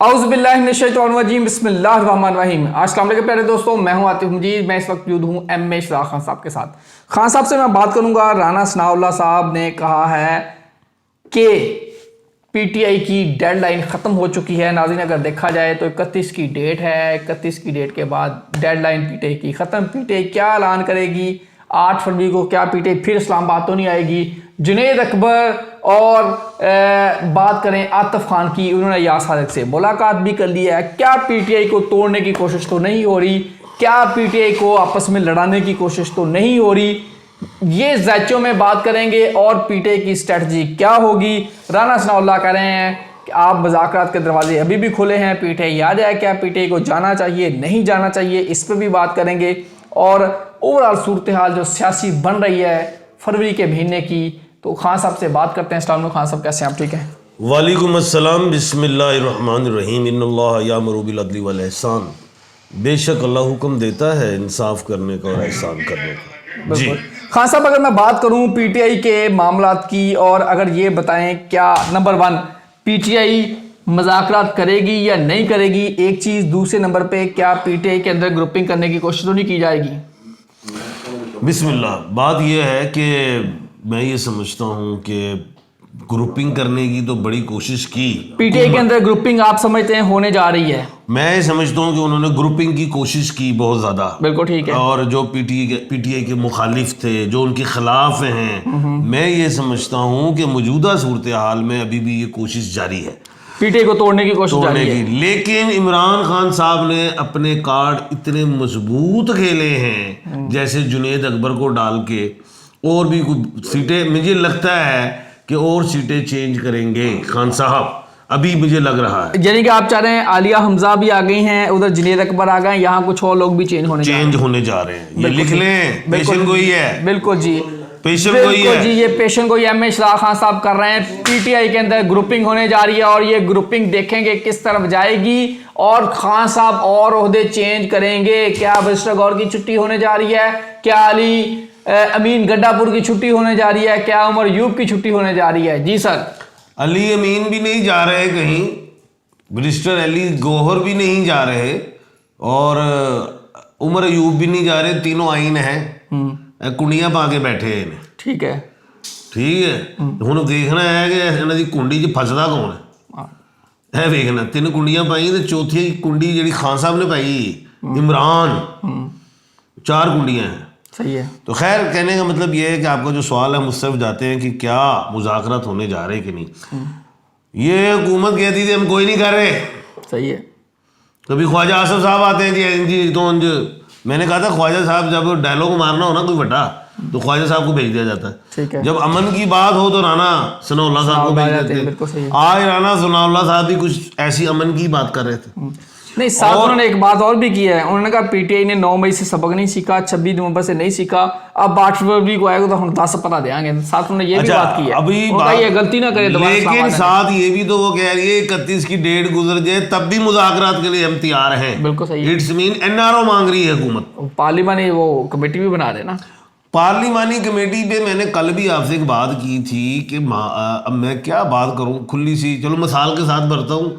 औज़ुबिल्लाहिमिनश्शैतानिर्रजीम बिस्मिल्लाहिर्रहमानिर्रहीम। अस्सलाम वालेकुम प्यारे दोस्तों, मैं हूं आतिफ मजीद। मैं इस वक्त मौजूद हूं एम.ए. इशराक खान साहब के साथ। खान साहब से मैं बात करूंगा। राना सनाउल्लाह साहब ने कहा है कि पीटीआई की डेडलाइन ख़त्म हो चुकी है। नाज़रीन, अगर देखा जाए तो 31 की डेट है। 31 की डेट के बाद डेडलाइन पीटीआई की ख़त्म। पीटीआई क्या ऐलान करेगी? 8 फरवरी को क्या पीटीआई फिर इस्लामाबाद तो नहीं आएगी? जुनैद अकबर और बात करें आतिफ खान की, उन्होंने यास सादिक से मुलाकात भी कर ली है। क्या पीटीआई को तोड़ने की कोशिश तो नहीं हो रही? क्या पीटीआई को आपस में लड़ाने की कोशिश तो नहीं हो रही? ये ज़ैचों में बात करेंगे। और पीटीआई की स्ट्रेटजी क्या होगी? राना सनाउल्लाह कह रहे हैं कि आप मुज़ाकरात के दरवाजे अभी भी खुले हैं, पीटीआई आ जाए। क्या पीटीआई को जाना चाहिए, नहीं जाना चाहिए? इस पर भी बात करेंगे। और ओवरऑल सूरत हाल जो सियासी बन रही है फरवरी के महीने की, तो खान साहब से बात करते हैं। अस्सलाम वालेकुम खान साहब, कैसे हैं आप? ठीक हैं? वालेकुम अस्सलाम, बिस्मिल्लाहिर्रहमानिर्रहीम, इन्नल्लाह यामुरु बिल अदली वल ihsan। बेशक अल्लाह हुक्म देता है इंसाफ करने का और एहसान करने का। जी खान साहब, अगर मैं बात करूं पीटीआई के मामलात की, और अगर ये बताएं क्या नंबर 1 पीटीआई मुज़ाकरात करेगी या नहीं करेगी, एक चीज़। दूसरे नंबर पे क्या पीटीआई के अंदर ग्रुपिंग करने की कोशिश तो नहीं की जाएगी? बिस्मिल्लाह। बात यह है कि मैं ये समझता हूँ कि ग्रुपिंग करने की तो बड़ी कोशिश की। पीटीआई के अंदर ग्रुपिंग आप समझते हैं होने जा रही है? मैं समझता हूँ कि उन्होंने ग्रुपिंग की कोशिश की बहुत ज़्यादा। बिल्कुल ठीक है। और जो पीटीआई के मुखालिफ थे, जो उनके खिलाफ हैं, मैं ये समझता हूँ कि मौजूदा सूरत हाल में अभी भी ये कोशिश जारी है पीटीआई को तोड़ने की कोशिश जारी है। लेकिन इमरान खान साहब ने अपने कार्ड इतने मजबूत खेले हैं, जैसे जुनैद अकबर को डाल के और भी कुछ सीटें, मुझे लगता है कि और सीटें चेंज करेंगे खान साहब, अभी मुझे लग रहा है। यानी कि आप चाह रहे हैं आलिया हमजा भी आ गई हैं, उधर जुनैद अकबर आ गए, यहाँ कुछ और लोग भी चेंज होने जा रहे हैं। ये लिख लें, पेशन गोई है। बिल्कुल जी, पेशन गोई है जी। ये पेशन गोई एम.ए. इशराक खान साहब कर रहे हैं। पीटीआई के अंदर ग्रुपिंग होने जा रही है, और ये ग्रुपिंग देखेंगे किस तरफ जाएगी। और खान साहब और ओहदे चेंज करेंगे। क्या बैरिस्टर गौर की छुट्टी होने जा रही है? क्या अली अमीन गड्डापुर की छुट्टी होने जा रही है? क्या उमर यूब की छुट्टी होने जा रही है? जी सर। अली अमीन भी नहीं जा रहे कहीं, बैरिस्टर अली गौहर भी नहीं जा रहे, और उमर यूब भी नहीं जा रहे। तीनों आइन है, कुंडियां पा के बैठे हैं। ठीक है, ठीक है। हुण देखना है कि इन्हां दी कुंडी च फसदा कौन है। देखना 3 कुंडियां पाई, तो चौथी कुंडी जी खान साहब ने पाई इमरान। 4 कुंडियां हैं। सही है। तो खैर, कहने का मतलब ये है कि आपका जो सवाल है मुझसे जाते हैं कि क्या मुज़ाकरात होने जा रहे कि नहीं। ये हुकूमत कहती थी हम कोई नहीं कर रहे। सही है। कभी ख्वाजा आसफ साहब आते हैं जी तो मैंने कहा था ख्वाजा साहब जब डायलॉग मारना हो ना कोई बड़ा, तो ख्वाजा साहब को भेज दिया जाता है। ठीक है। जब अमन की बात हो तो राना सनाउल्लाह साहब को भेज देते हैं। आज राना सनाउल्लाह साहब भी कुछ ऐसी अमन की बात कर रहे थे। नहीं, साथ उन्होंने एक बात और भी की है। उन्होंने कहा पीटीआई ने 9 मई से सबक नहीं सीखा, 26 नवंबर से नहीं सीखा, अब 8 फरवरी को आएगा तो हम 10 पता देंगे। साथ उन्होंने ये भी बात की है, अभी ये गलती ना करे। लेकिन साथ ये भी तो वो कह रही है 31 की डेट गुजर जाए तब भी मुज़ाकरात के लिए हम तैयार हैं। बिल्कुल सही। इट्स मीन एनआरओ मांग रही है हुकूमत। पार्लिमानी वो कमेटी भी बना देना। पार्लिमानी कमेटी पे मैंने कल भी आपसे एक बात की थी कि अब मैं क्या बात करूं, खुली सी, चलो मिसाल के साथ भरता हूं।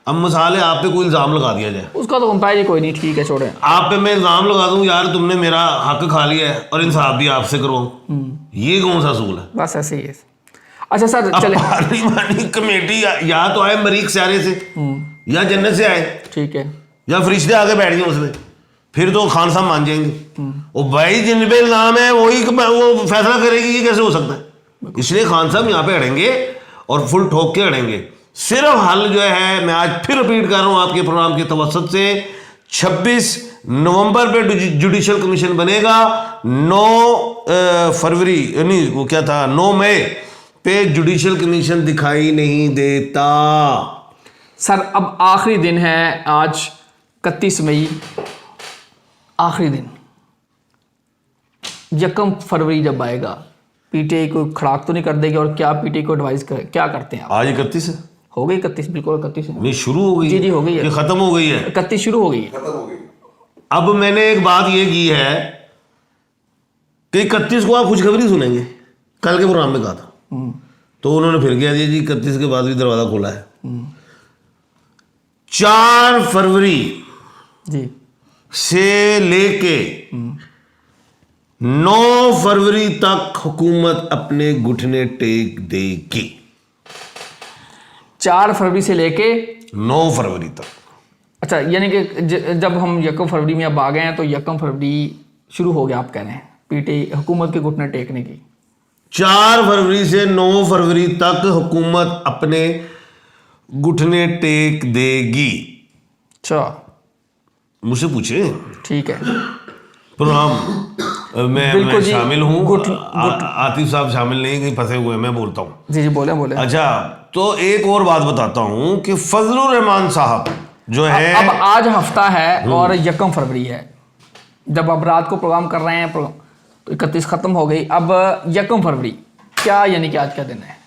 अब मिसाल है, आप पे कोई इल्ज़ाम लगा दिया जाए, उसका तो कंपायर कोई नहीं, ठीक है, छोड़े। आप पे मैं इल्ज़ाम लगा दूं यार तुमने मेरा हक खा लिया है और इंसाफ भी आपसे करवाऊं, ये कौन सा सूल है? बस ऐसे ही है। अच्छा सर, चले। पार्लिमानी कमेटी या तो आए मरीक सारे से, या जन्नत से आए, ठीक है, या फरिश्ते आके बैठ गए उसमें, फिर तो खान साहब मान जाएंगे। और भाई जिन पे इल्ज़ाम है वही वो फैसला करेगी, ये कैसे हो सकता है? इसलिए खान साहब यहाँ पे अड़ेंगे और फुल ठोक के अड़ेंगे। सिर्फ हल जो है, मैं आज फिर रिपीट कर रहा हूँ आपके प्रोग्राम के तवसत से, 26 नवंबर पे जुडिशल कमीशन बनेगा। 9 फरवरी नहीं, वो क्या था, 9 मई पे जुडिशल कमीशन दिखाई नहीं देता। सर अब आखिरी दिन है आज, 31 मई, आखिरी दिन। 1 फरवरी जब आएगा, पीटीआई को खड़ाक तो नहीं कर देगी? और क्या पीटीआई को एडवाइस कर, क्या करते हैं आप? आज 31 है, हो गई 31, बिल्कुल 31 है। नहीं, शुरू हो गई। जी हो गई है, ये खत्म हो गई है। 31 शुरू हो गई है। अब मैंने एक बात ये की है कि 31 को आप खुशखबरी सुनेंगे, कल के प्रोग्राम में कहा था। तो उन्होंने फिर कह दिया जी 31 के बाद भी दरवाजा खोला है। 4 फरवरी जी से लेके 9 फरवरी तक हुकूमत अपने घुटने टेक देगी। 4 फरवरी से लेके 9 फरवरी तक। अच्छा, यानी कि जब हम 1 फरवरी में अब आ गए हैं तो 1 फरवरी शुरू हो गया, आप कह रहे हैं पीटीआई हुकूमत के घुटने टेकने की। 4 फरवरी से 9 फरवरी तक हुकूमत अपने घुटने टेक देगी। अच्छा, मुझसे पूछे। ठीक है। प्रोग्राम मैं बिल्कुल जी, शामिल हूँ। गुट- आतिफ साहब शामिल नहीं, कहीं फंसे हुए हैं, मैं बोलता हूँ। जी जी, बोले बोले। अच्छा, तो एक और बात बताता हूँ कि फजलुर रहमान साहब जो है, अब आज हफ्ता है और 1 फरवरी है। जब अब रात को प्रोग्राम कर रहे हैं तो 31 खत्म हो गई, अब 1 फरवरी क्या, यानी कि आज का दिन है?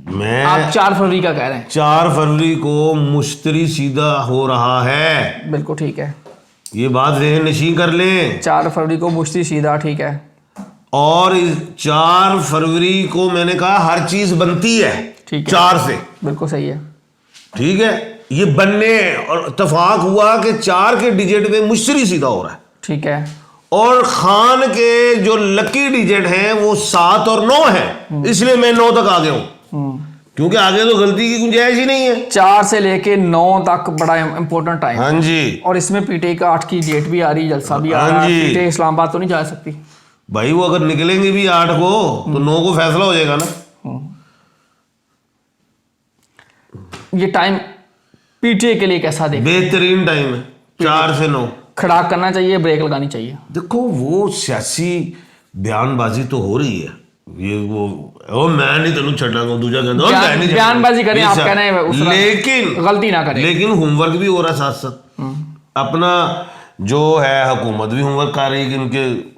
मैं आप 4 फरवरी का कह रहे हैं। 4 फरवरी को मुश्तरी सीधा हो रहा है। बिल्कुल ठीक है। ये बात ज़हन नशीं कर लें। 4 फरवरी को मुश्ती सीधा, ठीक है। और 4 फरवरी को मैंने कहा हर चीज बनती है, ठीक है। 4 से। बिल्कुल सही है। ठीक है, ये बनने और इत्तेफाक हुआ कि 4 के डिजिट में मुश्तरी सीधा हो रहा है। ठीक है। और खान के जो लकी डिजिट हैं वो 7 और 9 है, इसलिए मैं 9 तक आ गया हूं, क्योंकि आगे तो गलती की गुंजाइश ही नहीं है। 4 से लेके 9 तक बड़ा इंपॉर्टेंट टाइम। हाँ जी। और इसमें पीटीआई का 8 की डेट भी आ रही, जलसा भी आ रहा है। पीटीआई इस्लामाबाद तो नहीं जा सकती भाई, वो अगर निकलेंगे भी 8 को तो 9 को फैसला हो जाएगा ना। ये टाइम पीटीआई के लिए कैसा देख? बेहतरीन टाइम है, 4 से 9। खड़ाक करना चाहिए, ब्रेक लगानी चाहिए। देखो, वो सियासी बयानबाजी तो हो रही है, ये वो मैं नहीं तेनू छड़ांगा, दूजा कहता मैं नहीं बयानबाजी करें, आप कह रहे हैं, लेकिन गलती ना करें। लेकिन होमवर्क भी हो रहा है साथ साथ। अपना जो है हुकूमत भी होमवर्क कर रही है कि उनके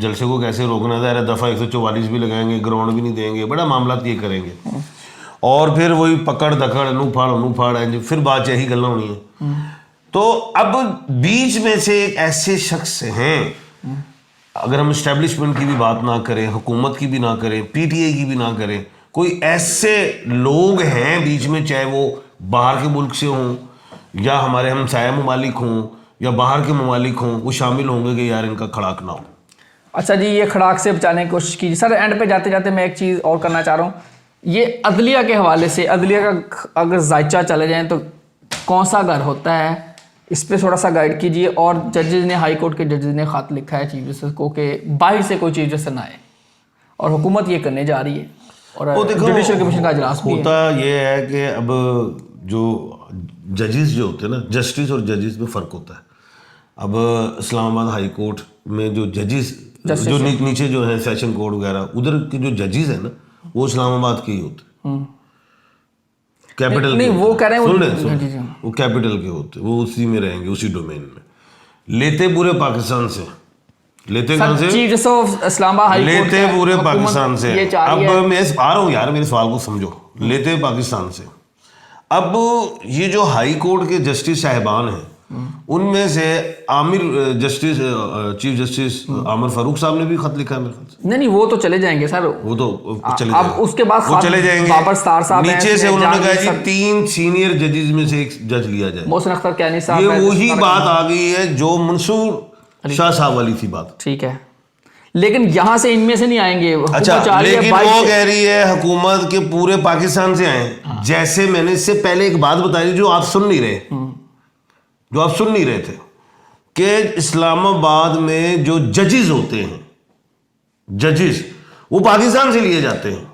जलसे को कैसे रोकना है। दफा 144 भी लगाएंगे, ग्राउंड भी नहीं देंगे, बड़ा मामला ये करेंगे। और फिर वही पकड़ दकड़ नू फाड़ है, फिर बात यही गल्ला होनी है। तो अब बीच में से एक ऐसे शख्स हैं, अगर हम इस्टेब्लिशमेंट की भी बात ना करें, हुकूमत की भी ना करें, पीटीआई की भी ना करें, कोई ऐसे लोग हैं बीच में, चाहे वो बाहर के मुल्क से हों या हमारे हमसाया ममालिक हों या बाहर के ममालिक हों, वो शामिल होंगे कि यार इनका खड़ाक ना हो। अच्छा जी, ये खड़ाक से बचाने की कोशिश कीजिए। सर, एंड पे जाते जाते मैं एक चीज़ और करना चाह रहा हूँ। ये अदलिया के हवाले से, अदलिया का अगर जायचा चले जाएँ तो कौन सा घर होता है, इस पर थोड़ा सा गाइड कीजिए। और जजेस ने, हाई कोर्ट के जजेस ने ख़त लिखा है चीफ जस्टिस को कि बाहर से कोई चीफ जस्टिस ना आए, और हुकूमत ये करने जा रही है। और जुडिशल कमीशन का इजलास भी होता ये है कि अब जो जजेस जो होते हैं ना, जस्टिस और जजेस में फ़र्क होता है। अब इस्लामाबाद हाई कोर्ट में जो जजेस जो नीचे जो है सेशन कोर्ट वगैरह, उधर के जो जजेस हैं ना, वो इस्लामाबाद के ही होते हैं, कैपिटल नहीं, वो कह रहे हैं वो कैपिटल के होते, वो उसी में रहेंगे, उसी डोमेन में। लेते पूरे पाकिस्तान से, लेते कहाँ से? Chief justice of Islamabad high court लेते पूरे पाकिस्तान से। अब मैं आ रहा हूँ यार, मेरे सवाल को समझो। लेते पाकिस्तान से। अब ये जो हाई कोर्ट के जस्टिस साहिबान हैं, उनमें से Aamir justice chief justice Aamir Farooq साहब ने भी खत लिखा है मेरे ख्याल से। नहीं, वो तो चले जाएंगे सर, वो तो चले अब उसके बाद वो चले जाएंगे। बाबर स्टार साहब नीचे से उन्होंने कहा जी 3 सीनियर जजेस में से एक जज लिया जाए। मोहसिन अख्तर कैनी साहब, ये वही बात आ गई है जो मंसूर शाह साहब वाली थी बात। ठीक है, लेकिन यहां से इनमें से नहीं आएंगे। अच्छा, लेकिन वो कह रही है हुकूमत के पूरे पाकिस्तान से आए। जैसे मैंने इससे पहले एक बात बताई जो आप सुन नहीं रहे, थे कि इस्लामाबाद में जो जजेस होते हैं, जजेस वो पाकिस्तान से लिए जाते हैं।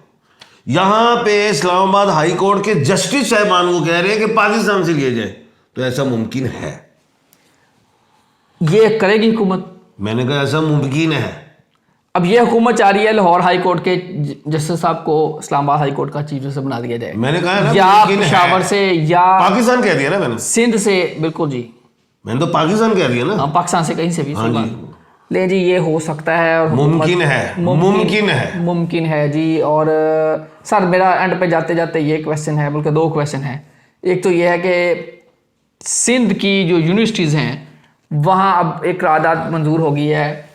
यहां पे इस्लामाबाद हाई कोर्ट के जस्टिस साहिबान वो कह रहे हैं कि पाकिस्तान से लिए जाए। तो ऐसा मुमकिन है? ये करेगी हुकूमत? मैंने कहा ऐसा मुमकिन है। अब ये हुकूमत चाह रही है लाहौर हाई कोर्ट के जस्टिस साहब को इस्लामाबाद हाई कोर्ट का चीफ जस्टिस बना दिया जाए। मैंने कहा ना, या पेशावर से या पाकिस्तान कह दिया ना मैंने, सिंध से। बिल्कुल जी, मैंने तो पाकिस्तान कह दिया ना। पाकिस्तान से कहीं से भी। हाँ जी, ले जी, ये हो सकता है और मुमकिन है, मुमकिन है जी। और सर, मेरा एंड पे जाते जाते ये क्वेश्चन है, बल्कि 2 क्वेश्चन है। एक तो ये है कि सिंध की जो यूनिवर्सिटीज़ हैं वहाँ अब एक करारदाद मंजूर हो गई है,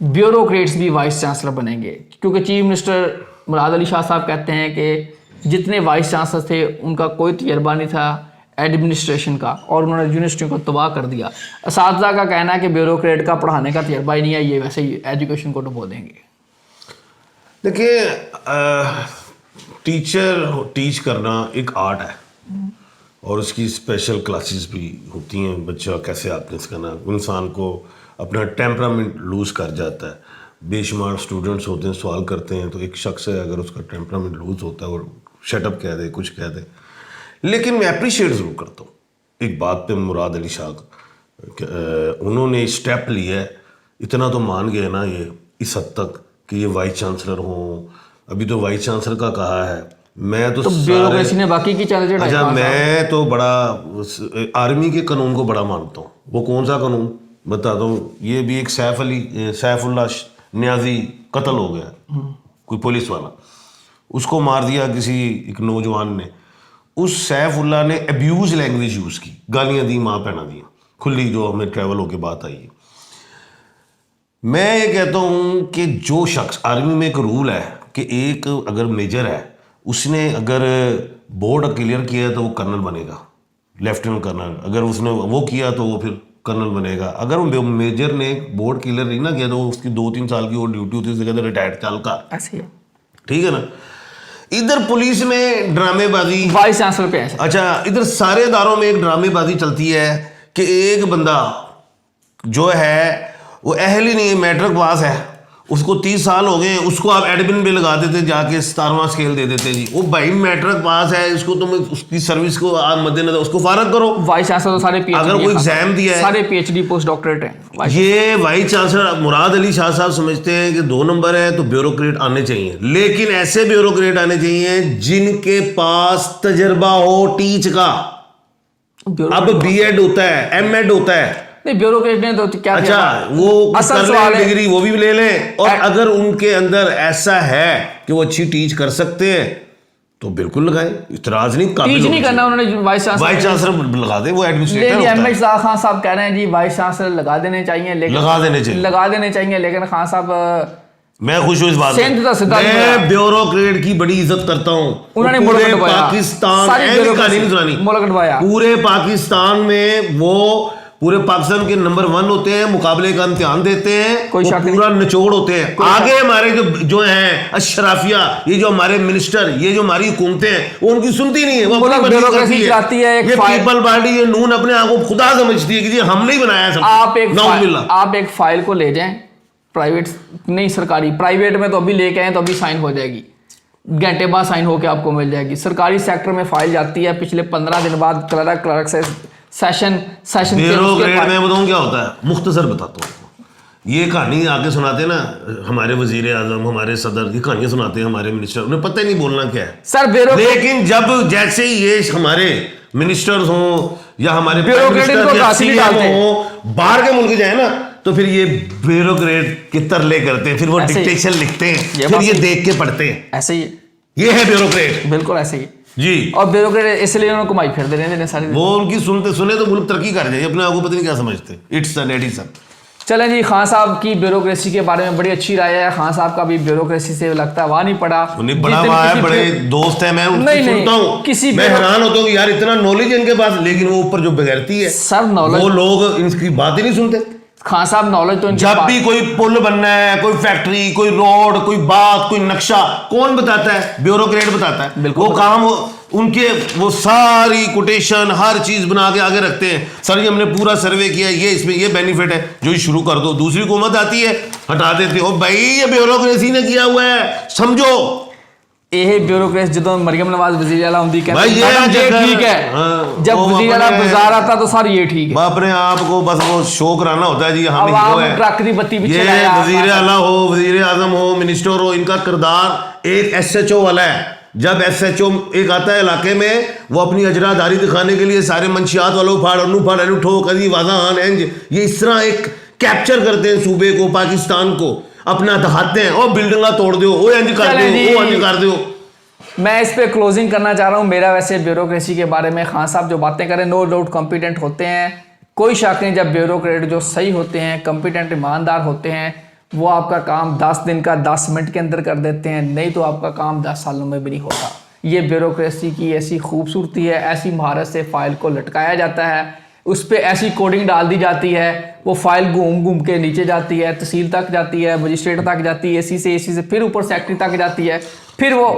ब्यूरोक्रेट्स भी वाइस चांसलर बनेंगे, क्योंकि चीफ मिनिस्टर मुराद अली शाह साहब कहते हैं कि जितने वाइस चांसलर थे उनका कोई तजर्बा नहीं था, एडमिनिस्ट्रेशन का और उन्होंने यूनिवर्सिटी को तबाह कर दिया। असातिज़ा का कहना है कि ब्यूरोक्रेट का पढ़ाने का तजर्बा ही नहीं है, ये वैसे ही एजुकेशन को डुबो देंगे। देखिए, टीचर टीच करना एक आर्ट है और उसकी स्पेशल क्लासेस भी होती हैं। बच्चा कैसे आपने करना, इंसान को अपना टेम्परामेंट लूज़ कर जाता है। बेशुमार स्टूडेंट्स होते हैं, सवाल करते हैं, तो एक शख्स है अगर उसका टेम्परामेंट लूज़ होता है और शटअप कह दे, कुछ कह दे, लेकिन मैं अप्रिशिएट ज़रूर करता हूँ एक बात पे मुराद अली शाह उन्होंने स्टेप लिया है। इतना तो मान गए ना ये इस हद तक कि ये वाइस चांसलर हों। अभी तो वाइस चांसलर का कहा है, मैं तो ब्यूरोक्रेसी ने बाकी की चैलेंज। अच्छा, मैं तो बड़ा आर्मी के कानून को बड़ा मानता हूँ। वो कौन सा कानून बताता हूँ। ये भी एक सैफुल्ला न्याजी कत्ल हो गया, कोई पुलिस वाला, उसको मार दिया किसी एक नौजवान ने। उस सैफुल्ला ने अब्यूज लैंग्वेज यूज़ की, गालियाँ दी, माँ पहना दी खुली, जो हमें ट्रैवल होके बात आई है। मैं ये कहता हूँ कि जो शख्स, आर्मी में एक रूल है कि एक अगर मेजर है, उसने अगर बोर्ड क्लियर किया तो वो कर्नल बनेगा, लेफ्टिनेंट कर्नल। अगर उसने वो किया तो वो फिर कर्नल बनेगा। अगर वो मेजर ने बोर्ड क्लियर नहीं ना किया तो उसकी 2-3 साल की वो ड्यूटी होती है, उसे कहते हैं रिटायर्ड चाल का। ठीक है ना। इधर पुलिस में ड्रामेबाजी, वाइस चांसलर पे है। अच्छा, इधर सारे इदारों में एक ड्रामेबाजी चलती है कि एक बंदा जो है वो अहल ही नहीं है, मैट्रिक पास है, उसको 30 साल हो गए, उसको आप एडमिन पे लगा देते, जाके 17वां स्केल दे देते जी। वो भाई मैट्रिक पास है, इसको तुम उसकी सर्विस को आप मद्देनजर उसको फारग करो। वाइस चांसलर तो सारे PhD, अगर कोई एग्जाम दिया है, सारे PhD पोस्ट डॉक्टरेट हैं। ये वाइस चांसलर मुराद अली शाह साहब समझते हैं कि 2 नंबर है तो ब्यूरोक्रेट आने चाहिए, लेकिन ऐसे ब्यूरोक्रेट आने चाहिए जिनके पास तजर्बा हो टीच का। अब B.Ed होता है, M.Ed होता है। नहीं, ब्यूरोक्रेट ने तो क्या, अच्छा, वो कर ले डिग्री, वो भी ले लें। और अगर उनके अंदर ऐसा है कि वो अच्छी टीच कर सकते हैं तो बिल्कुल लगाएं, इतराज नहीं। टीच नहीं करना उन्होंने, वाइस चांसलर लगा दे, वो एडमिनिस्ट्रेटर होता है। एमएच खान साहब कह रहे हैं जी वाइस चांसलर लगा देने चाहिए, लेकिन लगा देने चाहिए, लेकिन खान साहब, मैं खुश हूँ इस बात से। मैं ब्यूरोक्रेट की बड़ी इज्जत करता हूँ। उन्होंने पूरे पाकिस्तान, कहानी नहीं सुनानी, पूरे पाकिस्तान में वो पूरे पाकिस्तान के नंबर 1 होते हैं, मुकाबले का इम्तिहान देते हैं, कोई पूरा निचोड़ होते हैं। आगे हमारे जो हैं अशराफिया, ये जो हमारे मिनिस्टर, ये जो हमारी हुकूमतें हैं, वो उनकी सुनती नहीं है, वो अपनी मर्जी करती है। ये पीपल पार्टी, ये नून अपने आप को खुदा समझती है कि जी हमने ही बनाया सब। आप एक फाइल को ले जाएं, प्राइवेट नहीं सरकारी, प्राइवेट में तो अभी लेके आए तो अभी साइन हो जाएगी, घंटे बाद साइन होके आपको मिल जाएगी। सरकारी सेक्टर में फाइल जाती है, पिछले 15 दिन बाद क्लर्क से सेशन ब्यूरोक्रेट में बताऊं क्या होता है, मुख्तसर बताता हूँ। ये कहानी आके सुनाते हैं ना हमारे वजीर आजम, हमारे सदर, ये कहानियां सुनाते हैं हमारे मिनिस्टर, उन्हें पता ही नहीं बोलना क्या है सर। लेकिन जब जैसे ही ये हमारे मिनिस्टर्स हों या हमारे बाहर के मुल्क जाए ना, तो फिर ये ब्यूरोक्रेट के तरले करते हैं, फिर वो डिक्टेशन लिखते हैं, फिर ये देख के पढ़ते हैं। ऐसे ही ये है ब्यूरोक्रेट, बिल्कुल ऐसे ही जी। और ब्यूरोक्रेट इसलिए उन्होंने कमाई फिर दे रहे हैं सारी, वो उनकी सुने तो मुल्क तरक्की कर जाए, अपने आप को पता नहीं क्या समझते। It's an addition. चलें जी, खान साहब की ब्यूरोक्रेसी के बारे में बड़ी अच्छी राय है। खान साहब का भी ब्यूरोक्रेसी से लगता है वहाँ नहीं पड़ा, उन्हें बड़ा वहाँ है, बड़े दोस्त है, मैं उनसे सुनता हूँ, मैं हैरान होता हूँ यार इतना नॉलेज है इनके पास, लेकिन वो ऊपर जो बगैरती है सर, नॉलेज, वो लोग इनकी बात ही नहीं सुनते। खान साहब नॉलेज तो जब भी कोई पुल बनना है, कोई फैक्ट्री, कोई रोड, कोई बात, कोई नक्शा, कौन बताता है? ब्यूरोक्रेट बताता है। वो काम उनके, वो सारी कोटेशन हर चीज बना के आगे रखते हैं। सर ये हमने पूरा सर्वे किया, ये इसमें ये बेनिफिट है, जो ये शुरू कर दो। दूसरी हुकूमत आती है, हटा देते हो। भाई ये ब्यूरोक्रेसी ने किया हुआ है, समझो। ये ब्यूरोक्रेसी जो मरियम नवाज वजीर आला होंगी भाई ये ठीक है, जब वजीर आला बाजार आता तो सर ये ठीक है। अपने आप को बस वो शो कराना होता है जी, हम ट्रक की बत्ती पीछे ये वजीर आला हो, वजीर आजम हो, मिनिस्टर हो, इनका किरदार एक SHO वाला है। जब SHO एक आता है इलाके में, वो अपनी अजरादारी दिखाने के लिए सारे मंशियात वालों फाड़ ठोक वाजान ये इस तरह एक कैप्चर करते हैं सूबे को, पाकिस्तान को, अपना दिखाते हैं। और बिल्डिंग तोड़ दो, वो इंज कर दो, वो इंज कर दो। मैं इस पे क्लोजिंग करना चाह रहा हूँ। मेरा वैसे ब्यूरोक्रेसी के बारे में खान साहब जो बातें करें, नो डाउट कॉम्पिटेंट होते हैं, कोई शक नहीं। जब ब्यूरोक्रेट जो सही होते हैं, कॉम्पिटेंट ईमानदार होते हैं, वो आपका काम 10 दिन का 10 मिनट के अंदर कर देते हैं, नहीं तो आपका काम 10 सालों में भी नहीं होता। ये ब्यूरोक्रेसी की ऐसी खूबसूरती है, ऐसी महारत से फाइल को लटकाया जाता है, उस पर ऐसी कोडिंग डाल दी जाती है, वो फाइल घूम घूम के नीचे जाती है, तहसील तक जाती है, मजिस्ट्रेट तक जाती है, एसी से फिर ऊपर सेक्रेटरी तक जाती है, फिर वो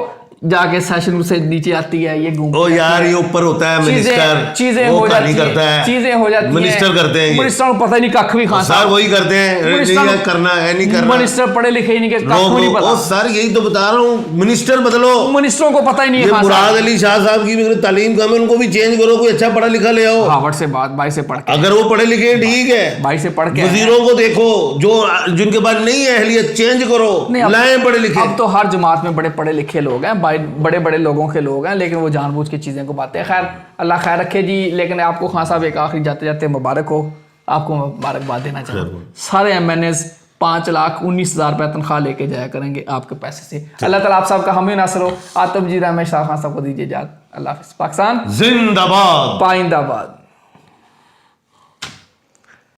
जाके सेशन से नीचे आती है। ये घूम ओ यार, ये ऊपर होता है मिनिस्टर, चीजें वो हो कहानी जाती करता है, चीजें हो जाती मिनिस्टर करते हैं, मिनिस्टर को पता ही नहीं कख भी खान सर वही करते हैं, नहीं करना है, नहीं करना, मिनिस्टर पढ़े लिखे ही नहीं के कख भी नहीं पता। सर यही तो बता रहा हूँ, मिनिस्टर बदलो, मिनिस्टरों को पता ही नहीं है। ये मुराद अली शाह साहब की तालीम कम है, उनको भी चेंज करो, कोई अच्छा पढ़ा लिखा ले आओ। हार्वर्ड से बात भाई से पढ़ के, अगर वो पढ़े लिखे ठीक है, भाई से पढ़ के वजीरों को देखो जो जिनके पास नहीं है अहलियत, चेंज करो, लाएं पढ़े लिखे। अब तो हर जमात में बड़े पढ़े लिखे लोग हैं, बड़े बड़े लोगों के लोग हैं, लेकिन वो जानबूझ के चीज़ें को बातें। खैर अल्लाह खैर रखे जी। लेकिन आपको खान साहब एक आखिरी जाते जाते मुबारक हो, आपको मुबारकबाद देना चाहूँ। सारे MNAs 5,19,000 रुपये तनख्वाह लेके जाया करेंगे आपके पैसे से। अल्लाह ताला आप साहब का हमें नासर हो। आतम जी रमेश शाह खान साहब को दीजिए इजाज़त। अल्लाह हाफ़िज़। पाकिस्तान जिंदाबाद, पाइंदाबाद।